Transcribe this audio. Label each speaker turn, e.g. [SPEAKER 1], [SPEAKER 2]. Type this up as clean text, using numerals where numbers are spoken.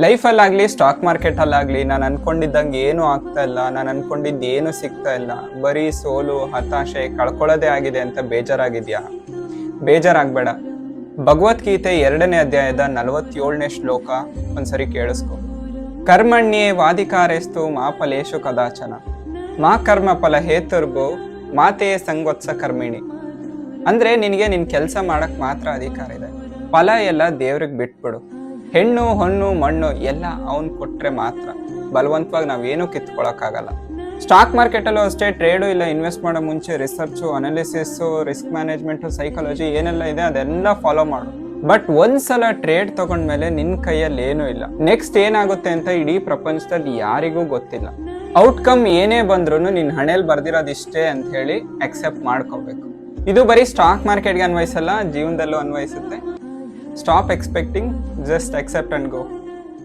[SPEAKER 1] ಲೈಫಲ್ಲಾಗಲಿ stock ಮಾರ್ಕೆಟಲ್ಲಾಗಲಿ ನಾನು ಅನ್ಕೊಂಡಿದ್ದಂಗೆ ಏನೂ ಆಗ್ತಾ ಇಲ್ಲ, ನಾನು ಅನ್ಕೊಂಡಿದ್ದು ಏನು ಸಿಗ್ತಾ ಇಲ್ಲ, ಬರೀ ಸೋಲು, ಹತಾಶೆ, ಕಳ್ಕೊಳ್ಳೋದೇ ಆಗಿದೆ ಅಂತ ಬೇಜಾರಾಗಿದೆಯಾ? ಬೇಜಾರಾಗಬೇಡ. ಭಗವದ್ಗೀತೆ 2ನೇ ಅಧ್ಯಾಯದ 47ನೇ ಶ್ಲೋಕ ಒಂದ್ಸರಿ ಕೇಳಿಸ್ಕೊ. ಕರ್ಮಣ್ಯೇ ವಾಧಿಕಾರೇಸ್ತು ಮಾ ಫಲೇಶು ಕದಾಚನ ಮಾ ಕರ್ಮ ಫಲ ಹೇತುರ್ಭೋ ಮಾತೆಯೇ ಸಂಗೋತ್ಸ ಕರ್ಮಿಣಿ. ಅಂದರೆ ನಿನಗೆ ನಿನ್ನ ಕೆಲಸ ಮಾಡೋಕ್ಕೆ ಮಾತ್ರ ಅಧಿಕಾರ ಇದೆ, ಫಲ ಎಲ್ಲ ದೇವ್ರಿಗೆ ಬಿಟ್ಬಿಡು. ಹೆಣ್ಣು ಹೊಣ್ಣು ಮಣ್ಣು ಎಲ್ಲ ಅವನು ಕೊಟ್ಟರೆ ಮಾತ್ರ, ಬಲವಂತವಾಗಿ ನಾವೇನೂ ಕಿತ್ಕೊಳ್ಳೋಕ್ಕಾಗಲ್ಲ. ಸ್ಟಾಕ್ ಮಾರ್ಕೆಟಲ್ಲೂ ಅಷ್ಟೇ, ಟ್ರೇಡು ಇಲ್ಲ ಇನ್ವೆಸ್ಟ್ ಮಾಡೋ ಮುಂಚೆ research, analysis, risk management, psychology ಏನೆಲ್ಲ ಇದೆ ಅದೆಲ್ಲ ಫಾಲೋ ಮಾಡು. ಬಟ್ ಒಂದ್ಸಲ ಟ್ರೇಡ್ ತಗೊಂಡ್ಮೇಲೆ ನಿನ್ನ ಕೈಯಲ್ಲಿ ಏನೂ ಇಲ್ಲ. ನೆಕ್ಸ್ಟ್ ಏನಾಗುತ್ತೆ ಅಂತ ಇಡೀ ಪ್ರಪಂಚದಲ್ಲಿ ಯಾರಿಗೂ ಗೊತ್ತಿಲ್ಲ. ಔಟ್ಕಮ್ ಏನೇ ಬಂದ್ರೂ ನಿನ್ನ ಹಣೆಯಲ್ಲಿ ಬರ್ದಿರೋದಿಷ್ಟೇ ಅಂತ ಹೇಳಿ ಅಕ್ಸೆಪ್ಟ್ ಮಾಡ್ಕೋಬೇಕು. ಇದು ಬರೀ ಸ್ಟಾಕ್ ಮಾರ್ಕೆಟ್ಗೆ ಅನ್ವಯಿಸಲ್ಲ, ಜೀವನದಲ್ಲೂ ಅನ್ವಯಿಸುತ್ತೆ. Stop expecting, just accept and go.